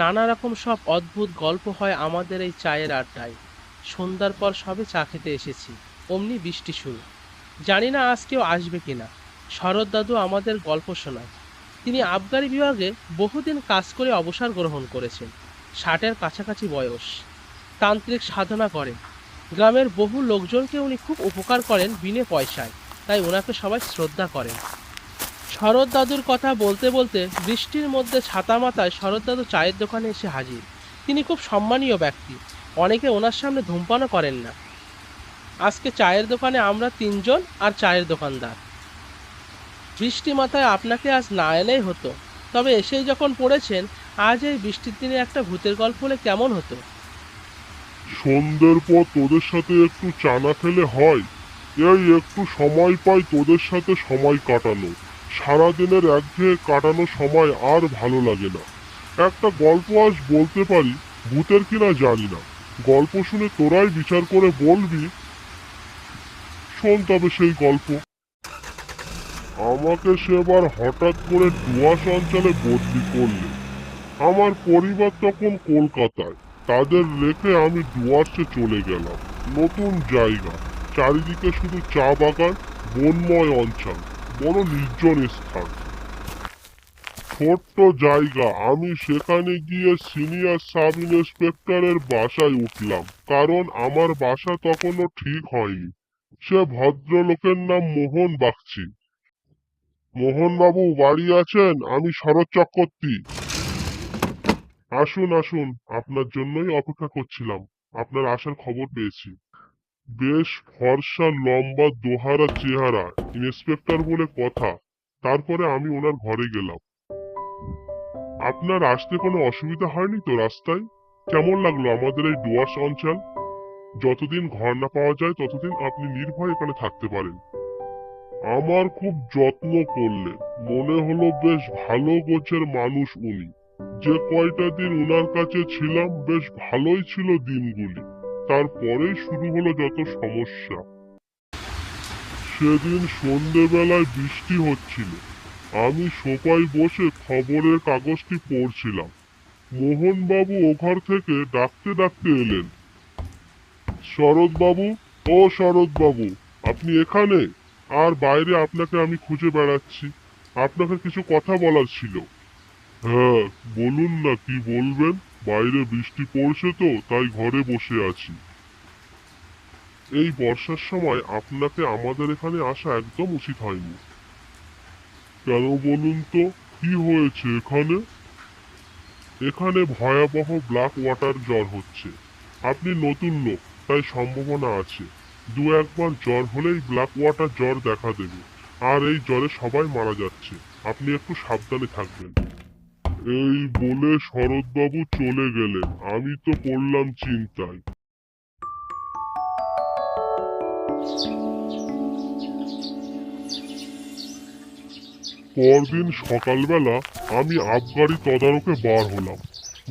নানা রকম সব অদ্ভুত গল্প হয় আমাদের এই চায়ের আড্ডায়। সন্ধ্যার পর সবে চা খেতে এসেছি, অমনি বৃষ্টি শুরু। জানি না আজ কেউ আসবে কিনা। শরৎ দাদু আমাদের গল্প শোনায়। তিনি আবগারি বিভাগে বহুদিন কাজ করে অবসর গ্রহণ করেছেন। 60-এর কাছাকাছি বয়স। তান্ত্রিক সাধনা করেন। গ্রামের বহু লোকজনকে উনি খুব উপকার করেন বিনে পয়সায়, তাই ওনাকে সবাই শ্রদ্ধা করেন। শরৎ দাদুর কথা বলতে বলতে বৃষ্টির মধ্যে ছাতা মাথায় শরৎ দাদু চায়ের দোকানে এসে হাজির। তিনি খুব সম্মানীয় ব্যক্তি। অনেকে ওনার সামনে ধূমপানও করেন না। আজকে চায়ের দোকানে আমরা তিনজন আর চায়ের দোকানদার। বৃষ্টি মাথায় আপনাকে আজ না এলেই হতো, তবে এসেই যখন পড়েছেন, আজ এই বৃষ্টির দিনে একটা ভূতের গল্প হলে কেমন হতো। সন্ধ্যের পর তোদের সাথে একটু চা না খেলে হয়? এই একটু সময় পাই তোদের সাথে সময় কাটানো। সারাদিনের একঘেয়ে কাটানো সময় আর ভালো লাগে না। একটা গল্প আজ বলতে পারি, ভূতের কিনা জানি না। গল্প শুনে তোরাই বিচার করে বলবি। শোন তবে সেই গল্প। আমাকে সেবার হঠাৎ করে ডুয়ার্স অঞ্চলে বদলি করলে। আমার পরিবার তখন কলকাতায়। তাদের রেখে আমি ডুয়ার্সে চলে গেলাম। নতুন জায়গা, চারিদিকে শুধু চা বাগান, বনময় অঞ্চল, বড় নির্জন স্থান। ছোট্ট জায়গা, আমি সেখানে গিয়ে সিনিয়র সাব ইন্সপেক্টরের বাসায় উঠলাম, কারণ আমার বাসা তখনও ঠিক হয়নি। সে ভদ্রলোকের নাম মোহন বাগচি। মোহনবাবু বাড়ি আছেন? আমি শরৎ চক্রবর্তী। আসুন আসুন, আপনার জন্যই অপেক্ষা করছিলাম। আপনার আসার খবর পেয়েছি। বেশ ফর্সা, লম্বা, দোহারা চেহারা, ইন্সপেক্টর বলে কথা। তারপরে আমি ওনার ঘরে গেলাম। আপনার আসতে কোনো অসুবিধা হয়নি তো রাস্তায়? কেমন লাগলো আমাদের এই ডুয়ার্স অঞ্চল? যতদিন ঘর না পাওয়া যায় ততদিন আপনি নির্ভয়ে এখানে থাকতে পারেন। আমার খুব যত্ন করলেন। মনে হলো বেশ ভালো গোছের মানুষ উনি। যে কয়টা দিন উনার কাছে ছিলাম বেশ ভালোই ছিল দিনগুলি। তারপরেই শুরু হলো যত সমস্যা। সেদিন সন্ধেবেলায় বৃষ্টি হচ্ছিল। আমি সোফায় বসে খবরের কাগজটি পড়ছিলাম। মোহনবাবু ও ঘর থেকে ডাকতে ডাকতে এলেন। শরৎবাবু, ও শরৎবাবু, আপনি এখানে? আর বাইরে আপনাকে আমি খুঁজে বেড়াচ্ছি। আপনাকে কিছু কথা বলার ছিল। হ্যাঁ, বলুন না কি বলবেন। বাইরে বৃষ্টি পড়ছে তো তাই ঘরে বসে আছি। এই বর্ষার সময় আপনাকে আমাদের এখানে আসা একদম উচিত হয়নি। কেন বলুন তো, কি হয়েছে এখানে? এখানে ভয়াবহ ব্ল্যাক ওয়াটার জ্বর হচ্ছে। আপনি নতুন লোক, তাই সম্ভাবনা আছে। দু একবার জ্বর হলেই ব্ল্যাক ওয়াটার জ্বর দেখা দেবে। আর এই জ্বরে সবাই মারা যাচ্ছে। আপনি একটু সাবধানে থাকবেন। এই বলে শরৎবাবু চলে গেলেন। আমি তো পড়লাম চিন্তায়। পরদিন সকালবেলা আমি আবগারি তদারকে বার হলাম।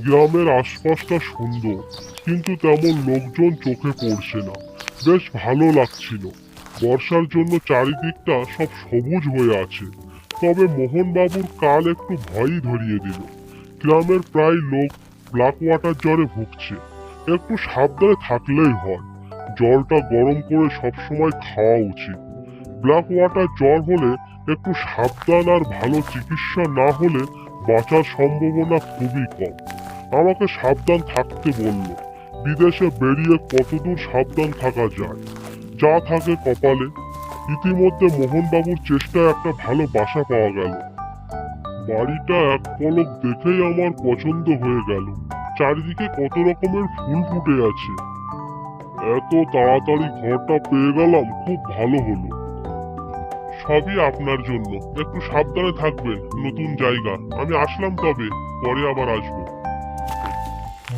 গ্রামের আশপাশটা সুন্দর, কিন্তু তেমন লোকজন চোখে পড়ছে না। বেশ ভালো লাগছিল। বর্ষার জন্য চারিদিকটা সব সবুজ হয়ে আছে। তবে মোহনবাবুর কাল একটু ভয়ই ধরিয়ে দিল। গ্রামের প্রায় লোক ব্ল্যাক ওয়াটার জ্বরে ভুগছে। একটু সাবধানে থাকলেই হয়। জলটা গরম করে সবসময় খাওয়া উচিত। ব্ল্যাক ওয়াটার জ্বর হলে একটু সাবধান আর ভালো চিকিৎসা না হলে বাঁচার সম্ভাবনা খুবই কম। আমাকে সাবধান থাকতে বলল। বিদেশে বেরিয়ে কতদূর সাবধান থাকা যায়, যা থাকে কপালে। ইতিমধ্যে মোহনবাবুর চেষ্টায় একটা ভালো বাসা পাওয়া গেল। বাড়িটা এক পলক দেখেই আমার পছন্দ হয়ে গেল। চারিদিকে কত রকমের ফুল ফুটে আছে। এত তাড়াতাড়ি ঘরটা পেয়ে গেলাম, খুব ভালো হলো। সবই আপনার জন্য। একটু সাবধানে থাকবেন, নতুন জায়গা। আমি আসলাম তবে, পরে আবার আসবো।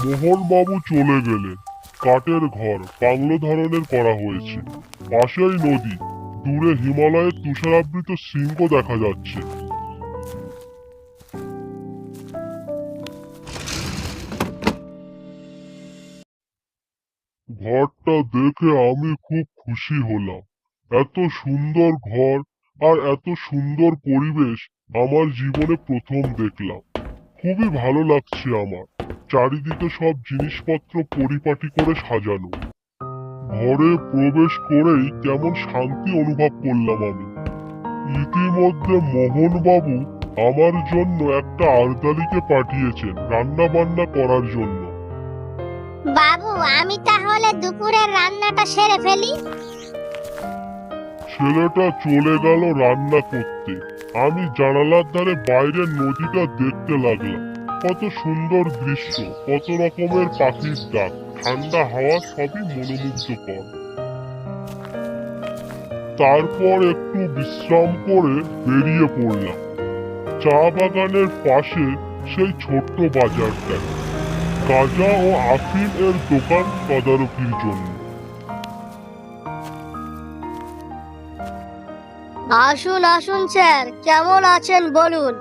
মোহনবাবু চলে গেলেন। কাঠের ঘর, বাংলো ধরনের করা হয়েছে। পাশেই নদী। দূরে হিমালয়ের তুষারাবৃত শৃঙ্গ দেখা যাচ্ছে। ঘরটা দেখে আমি খুব খুশি হলাম। এত সুন্দর ঘর আর এত সুন্দর পরিবেশ আমার জীবনে প্রথম দেখলাম। খুবই ভালো লাগছে আমার। চারিদিকে সব জিনিসপত্র পরিপাটি করে সাজানো। ঘরে প্রবেশ করেই কেমন শান্তি অনুভব করলাম আমি। ইতিমধ্যে মোহনবাবু আমার জন্য একটা আর্দালিকে পাঠিয়েছেন রান্না বান্না করার জন্য। বাবু, আমি তাহলে দুপুরের রান্নাটা সেরে ফেলি। ছেলেটা চলে গেল রান্না করতে। আমি জানালার ধারে বাইরের নদীটা দেখতে লাগলাম। কত সুন্দর দৃশ্য, কত রকমের পাখির ডাক, ঠান্ডা হাওয়া, সবই মনোমুগ্ধকর। তারপর একটু বিশ্রাম করে বেরিয়ে পড়লাম চা বাগানের পাশে সেই ছোট্ট বাজারটায় গাঁজা ও আফিম এর দোকান তদারকির জন্য। আসুন আসুন স্যার, কেমন আছেন বলুন?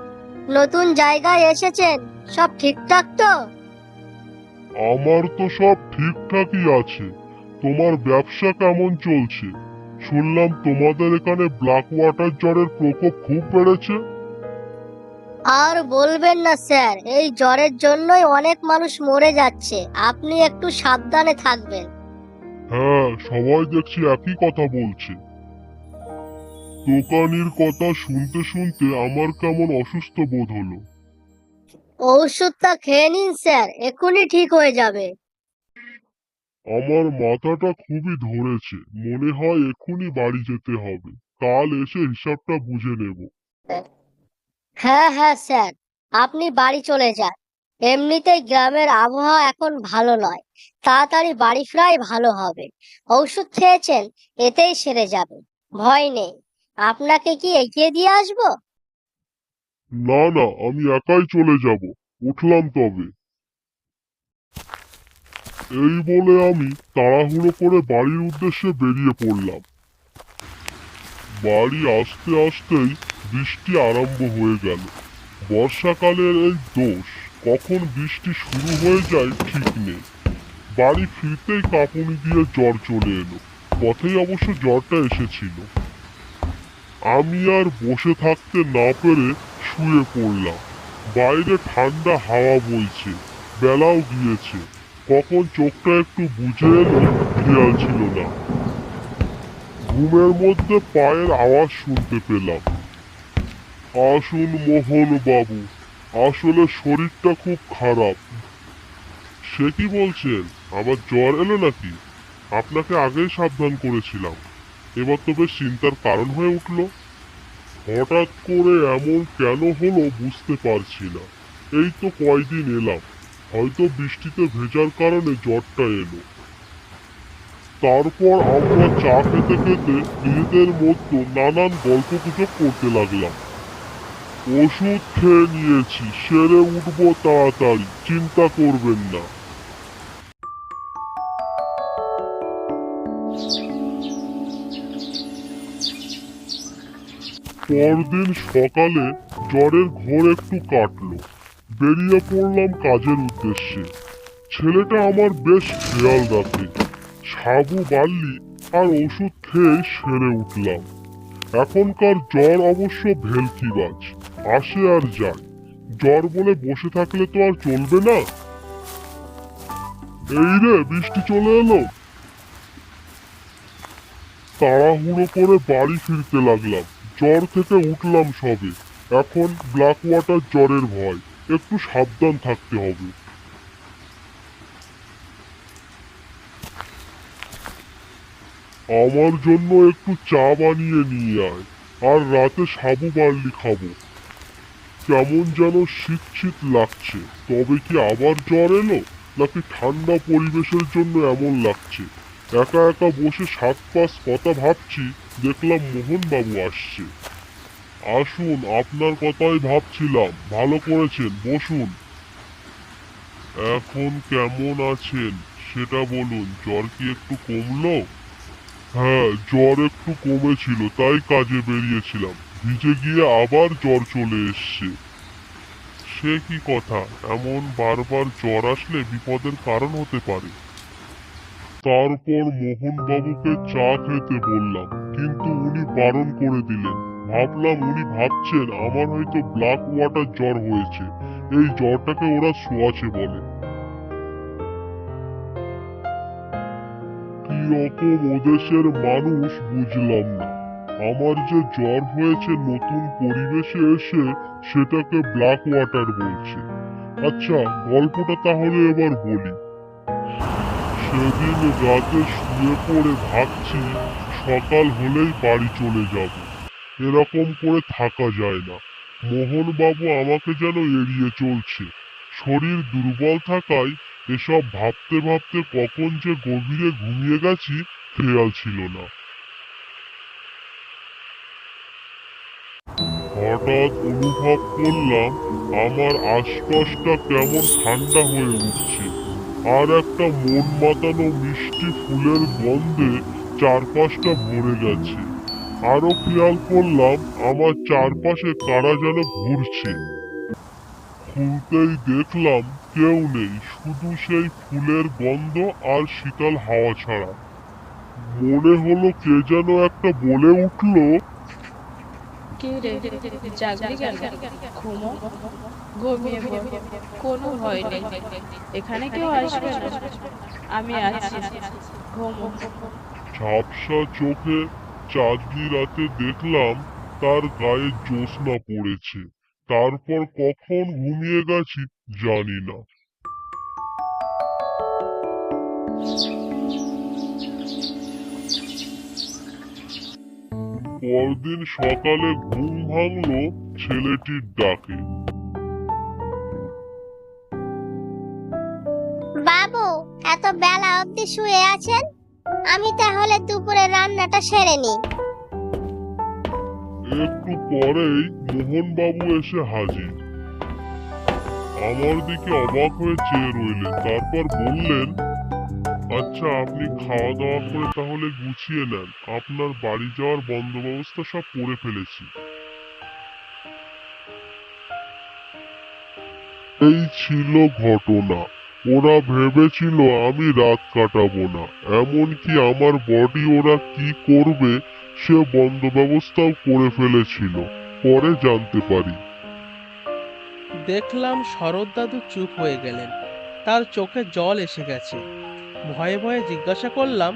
নতুন জায়গায় এসেছেন, সব ঠিকঠাক তো? আমার তো সব ঠিকঠাকই আছে। তোমার ব্যবসা কেমন চলছে? শুনলাম তোমাদের এখানে ব্ল্যাক ওয়াটার জ্বরের প্রকোপ খুব বেড়েছে। আর বলবেন না স্যার, এই জ্বরের জন্যই অনেক মানুষ মরে যাচ্ছে। আপনি একটু সাবধানে থাকবেন। হ্যাঁ, সবাই দেখছি একই কথা বলছে। দোকানির কথা শুনতে শুনতে আমার কেমন অসুস্থ বোধ হলো। ঔষধটা খেয়ে নিন স্যার, এক্ষুনি ঠিক হয়ে যাবে। আমার মাথাটা খুবই ধরেছে, মনে হয় এক্ষুনি বাড়ি যেতে হবে। কাল এসে হিসাবটা বুঝে নেব। হ্যাঁ হ্যাঁ স্যার, আপনি বাড়ি চলে যান। এমনিতেই গ্রামের আবহাওয়া এখন ভালো নয়, তাড়াতাড়ি বাড়ি ফেরাই ভালো হবে। ঔষধ খেয়েছেন, এতেই সেরে যাবে, ভয় নেই। আপনাকে কি এগিয়ে দিয়ে আসবো? না না, আমি একাই চলে যাব। উঠলাম তবে। এই বলে আমি তাড়াহুড়ো করে বাড়ির উদ্দেশ্যে বেরিয়ে পড়লাম। বাড়ি আসতে আসতেই বৃষ্টি আরম্ভ হয়ে গেল। বর্ষাকালের এই দোষ, কখন বৃষ্টি শুরু হয়ে যায় ঠিক নেই। বাড়ি ফিরতেই কাঁপুনি দিয়ে জ্বর চলে এলো। পথেই অবশ্য জ্বরটা এসেছিল। আমি আর বসে থাকতে না পেরে শুয়ে পড়লাম। বাইরে ঠান্ডা হাওয়া বইছে, বেলাও গিয়েছে। কখন চোখটা একটু বুজে এলো খেয়াল ছিল না। ঘুমের মধ্যে পায়ের আওয়াজ শুনতে পেলাম। আসুন মোহন বাবু, আসলে শরীরটা খুব খারাপ। সে কি বলছেন? আবার জ্বর এলো নাকি? আপনাকে আগেই সাবধান করেছিলাম। এবার তো বেশ চিন্তার কারণ হয়ে উঠলো। হঠাৎ করে এমন কেন হলো বুঝতে পারছি না। এই তো কয়দিন এলাম, হয়তো বৃষ্টিতে ভেজার কারণে জ্বরটা এলো। তারপর আমরা চা খেতে খেতে নিজেদের মধ্যে নানান গল্পগুজব করতে লাগলাম। ওষুধ খেয়ে নিয়েছি, সেরে উঠবো তাড়াতাড়ি, চিন্তা করবেন না। পরদিন সকালে জ্বরের ঘোর একটু কাটলো। বেরিয়ে পড়লাম কাজের উদ্দেশ্যে। ছেলেটা আমার বেশ খেয়াল রাখে। সাবু বাল্লি আর ওষুধ খেয়ে সেরে উঠলাম। এখনকার জ্বর অবশ্য ভেলকিবাজ, আসে আর যায়। জ্বর বলে বসে থাকলে তো আর চলবে না। এই রে, বৃষ্টি চলে এলো। তাড়াহুড়ো করে বাড়ি ফিরতে লাগলাম। জ্বর থেকে উঠলাম সবে। এখন ব্ল্যাক ওয়াটার জ্বরের ভয়, একটু সাবধান থাকতে হবে। আমার জন্য একটু চা বানিয়ে নিয়ে আয়, আর রাতে সাবু বার্লি খাবো। কেমন যেন শীত শীত লাগছে। তবে কি আবার জ্বর এলো, নাকি ঠান্ডা পরিবেশের জন্য এমন লাগছে? একা একা বসে 7-5 কথা ভাবছি, দেখলাম মোহনবাবু আসছে। আসুন, আপনার কথাই ভাবছিলাম। ভালো করেছেন, বসুন। এখন কেমন আছেন সেটা বলুন। জ্বর কি একটু কমলো? হ্যাঁ, জ্বর একটু কমেছিল, তাই কাজে বেরিয়েছিলাম। ভিজে গিয়ে আবার জ্বর চলে এসছে। সে কি কথা? এমন বারবার জ্বর আসলে বিপদের কারণ হতে পারে। তারপর মোহনবাবুকে চা খেতে বললাম, কিন্তু উনি বারণ করে দিলেন। ভাবলাম উনি ভাবছেন আমার হয়তো ব্ল্যাক ওয়াটার জ্বর হয়েছে, এই জ্বরটাকে ওরা ছোঁয়াচে বলে। রকম ওদেশের মানুষ বুঝলাম না। আমার যে জ্বর হয়েছে নতুন পরিবেশে এসে, সেটাকে ব্ল্যাক ওয়াটার বলছে। আচ্ছা, গল্পটা তাহলে এবার বলি। সেদিন রাতে শুয়ে পড়ে ভাবছি সকাল হলেই বাড়ি চলে যাব। এরকম করে থাকা যায় না। মোহনবাবু আমাকে যেন এড়িয়ে চলছে। শরীর দুর্বল থাকায় এসব ভাবতে ভাবতে কখন যে গভীরে ঘুমিয়ে গেছি খেয়াল ছিল না। হঠাৎ অনুভব করলাম আমার আশপাশটা কেমন ঠান্ডা হয়ে উঠছে, আর একটা মন মাতানো মিষ্টি ফুলের গন্ধে চারপাশটা ভরে গেছে। আরো খেয়াল করলাম আমার চারপাশে কারা যেন ঘুরছে। খুলতেই দেখলাম কেউ নেই, শুধু সেই ফুলের গন্ধ আর শীতল হাওয়া ছাড়া। মনে হলো কে যেন একটা বলে উঠলো, কে রে, জাগলি কেন? ঘুমো, ঘুমিয়ে পড়, কোনো ভয় নেই, এখানে কেউ আসবে না, আমি আছি, ঘুমো। ঝাপসা চোখে চাঁদনি রাতে দেখলাম তার গায়ে জ্যোৎস্না পড়েছে। তারপর কখন ঘুমিয়ে গেছি জানি না। পরদিন সকালে ঘুম ভাঙলো ছেলেটির ডাকে। বাবু, এত বেলা অবধি শুয়ে আছেন? আমি তাহলে দুপুরে রান্নাটা সেরে নিই। একটু পরেই মোহনবাবু এসে হাজির। আমার দিকে অবাক হয়ে চেয়ে রইলেন, তারপর বললেন, আচ্ছা, আপনি খাওয়া দাওয়া করে তাহলে গুছিয়ে নেন, আপনার বাড়ি যাওয়ার বন্দোবস্ত সব করে ফেলেছি। এই ছিল ঘটনা। ওরা ভেবেছিল আমি রাত কাটাবো না, এমনকি আমার বডি ওরা কি করবে সে বন্দোবস্তাও করে ফেলেছিল। পরে জানতে পারি। দেখলাম শরৎ দাদু চুপ হয়ে গেলেন, তার চোখে জল এসে গেছে। ভয়ে ভয়ে জিজ্ঞাসা করলাম,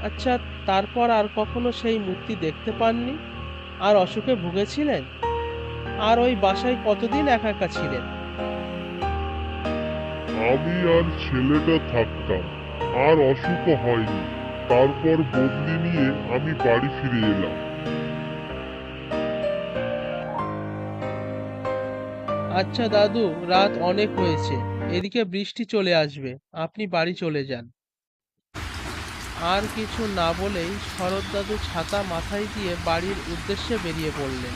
আচ্ছা, তারপর আর কখনো সেই মূর্তি দেখতে পাননি? আর অসুখে ভুগেছিলেন? আর ওই বাসায় কতদিন একা একা ছিলেন? আমি আর ছেলেটা থাকতাম, আর অসুখও হয়নি। তারপর বদলি নিয়ে আমি বাড়ি ফিরে এলাম। আচ্ছা দাদু, রাত অনেক হয়েছে, এদিকে বৃষ্টি চলে আসবে, আপনি বাড়ি চলে যান। আর কিছু না বলেই শরৎ দাদু ছাতা মাথায় দিয়ে বাড়ির উদ্দেশ্যে বেরিয়ে পড়লেন।